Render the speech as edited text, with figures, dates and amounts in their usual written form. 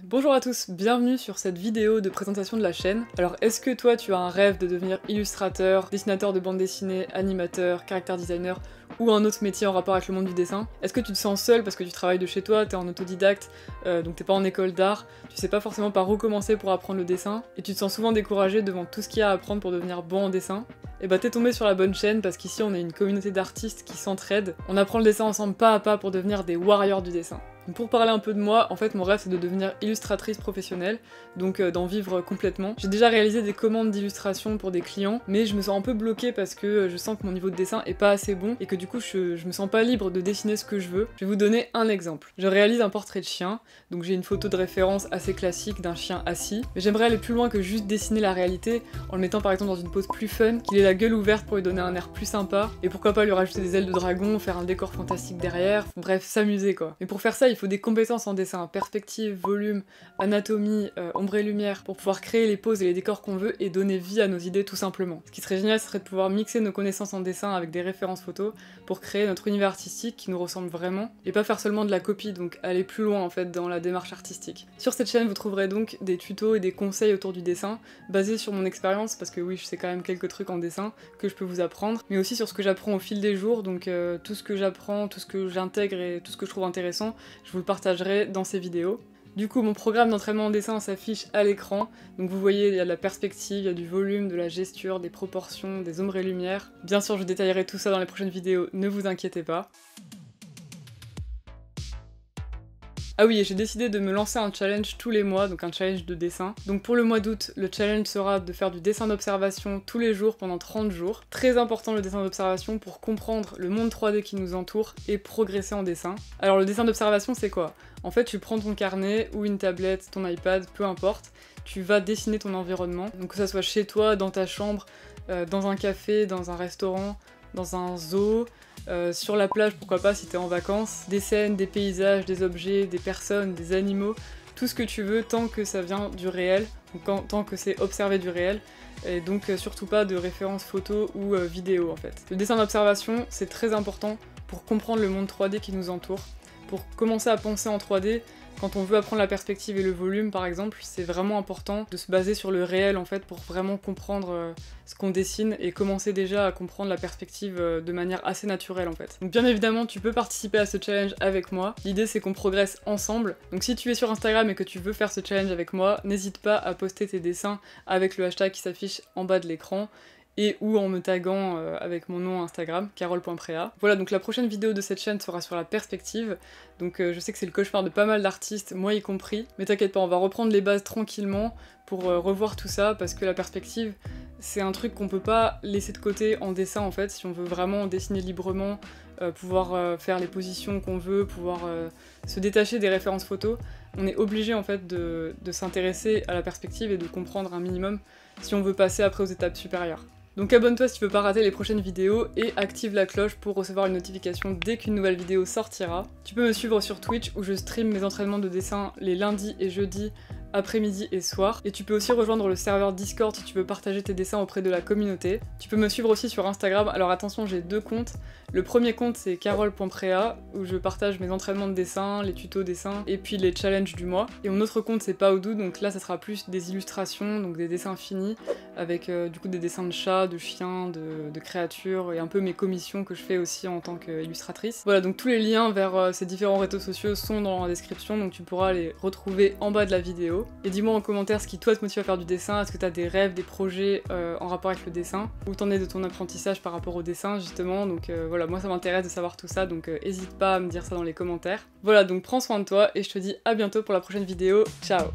Bonjour à tous, bienvenue sur cette vidéo de présentation de la chaîne. Alors est-ce que toi tu as un rêve de devenir illustrateur, dessinateur de bande dessinée, animateur, character designer ou un autre métier en rapport avec le monde du dessin? Est-ce que tu te sens seul parce que tu travailles de chez toi, t'es en autodidacte, donc t'es pas en école d'art, tu sais pas forcément par où commencer pour apprendre le dessin, et tu te sens souvent découragé devant tout ce qu'il y a à apprendre pour devenir bon en dessin? Et bah t'es tombé sur la bonne chaîne parce qu'ici on est une communauté d'artistes qui s'entraident, on apprend le dessin ensemble pas à pas pour devenir des warriors du dessin. Donc pour parler un peu de moi, en fait mon rêve c'est de devenir illustratrice professionnelle, donc d'en vivre complètement. J'ai déjà réalisé des commandes d'illustration pour des clients, mais je me sens un peu bloquée parce que je sens que mon niveau de dessin est pas assez bon et que du coup je me sens pas libre de dessiner ce que je veux. Je vais vous donner un exemple. Je réalise un portrait de chien, donc j'ai une photo de référence assez classique d'un chien assis, mais j'aimerais aller plus loin que juste dessiner la réalité en le mettant par exemple dans une pose plus fun, qu'il ait la gueule ouverte pour lui donner un air plus sympa, et pourquoi pas lui rajouter des ailes de dragon, faire un décor fantastique derrière, bref, s'amuser quoi. Mais pour faire ça, il faut des compétences en dessin, perspective, volume, anatomie, ombre et lumière, pour pouvoir créer les poses et les décors qu'on veut et donner vie à nos idées tout simplement. Ce qui serait génial, ce serait de pouvoir mixer nos connaissances en dessin avec des références photos pour créer notre univers artistique qui nous ressemble vraiment, et pas faire seulement de la copie, donc aller plus loin en fait dans la démarche artistique. Sur cette chaîne, vous trouverez donc des tutos et des conseils autour du dessin, basés sur mon expérience, parce que oui, je sais quand même quelques trucs en dessin que je peux vous apprendre, mais aussi sur ce que j'apprends au fil des jours, donc tout ce que j'apprends, tout ce que j'intègre et tout ce que je trouve intéressant, je vous le partagerai dans ces vidéos. Du coup, mon programme d'entraînement en dessin s'affiche à l'écran, donc vous voyez, il y a de la perspective, il y a du volume, de la gesture, des proportions, des ombres et lumières. Bien sûr, je détaillerai tout ça dans les prochaines vidéos, ne vous inquiétez pas. Ah oui, et j'ai décidé de me lancer un challenge tous les mois, donc un challenge de dessin. Donc pour le mois d'août, le challenge sera de faire du dessin d'observation tous les jours pendant 30 jours. Très important le dessin d'observation pour comprendre le monde 3D qui nous entoure et progresser en dessin. Alors le dessin d'observation c'est quoi? En fait tu prends ton carnet ou une tablette, ton iPad, peu importe, tu vas dessiner ton environnement. Donc que ça soit chez toi, dans ta chambre, dans un café, dans un restaurant, dans un zoo, sur la plage, pourquoi pas si t'es en vacances, des scènes, des paysages, des objets, des personnes, des animaux, tout ce que tu veux tant que ça vient du réel, donc tant que c'est observé du réel, et donc surtout pas de références photos ou vidéos en fait. Le dessin d'observation c'est très important pour comprendre le monde 3D qui nous entoure, pour commencer à penser en 3D. Quand on veut apprendre la perspective et le volume par exemple, c'est vraiment important de se baser sur le réel en fait pour vraiment comprendre ce qu'on dessine et commencer déjà à comprendre la perspective de manière assez naturelle en fait. Donc bien évidemment tu peux participer à ce challenge avec moi, l'idée c'est qu'on progresse ensemble. Donc si tu es sur Instagram et que tu veux faire ce challenge avec moi, n'hésite pas à poster tes dessins avec le hashtag qui s'affiche en bas de l'écran, et ou en me taguant avec mon nom Instagram, carole.prea. Voilà, donc la prochaine vidéo de cette chaîne sera sur la perspective, donc je sais que c'est le cauchemar de pas mal d'artistes, moi y compris, mais t'inquiète pas, on va reprendre les bases tranquillement pour revoir tout ça, parce que la perspective, c'est un truc qu'on peut pas laisser de côté en dessin en fait, si on veut vraiment dessiner librement, pouvoir faire les positions qu'on veut, pouvoir se détacher des références photos, on est obligé en fait de s'intéresser à la perspective et de comprendre un minimum si on veut passer après aux étapes supérieures. Donc abonne-toi si tu veux pas rater les prochaines vidéos et active la cloche pour recevoir une notification dès qu'une nouvelle vidéo sortira. Tu peux me suivre sur Twitch où je stream mes entraînements de dessin les lundis et jeudis après-midi et soir, et tu peux aussi rejoindre le serveur Discord si tu veux partager tes dessins auprès de la communauté. Tu peux me suivre aussi sur Instagram, alors attention j'ai deux comptes. Le premier compte c'est carole.prea où je partage mes entraînements de dessin, les tutos dessin et puis les challenges du mois. Et mon autre compte c'est Paoudou, donc là ça sera plus des illustrations, donc des dessins finis, avec du coup des dessins de chats, de chiens, de créatures, et un peu mes commissions que je fais aussi en tant qu'illustratrice. Voilà, donc tous les liens vers ces différents réseaux sociaux sont dans la description, donc tu pourras les retrouver en bas de la vidéo. Et dis-moi en commentaire ce qui toi te motive à faire du dessin, est-ce que t'as des rêves, des projets en rapport avec le dessin, où t'en es de ton apprentissage par rapport au dessin justement, donc voilà, moi ça m'intéresse de savoir tout ça, donc hésite pas à me dire ça dans les commentaires. Voilà, donc prends soin de toi et je te dis à bientôt pour la prochaine vidéo, ciao!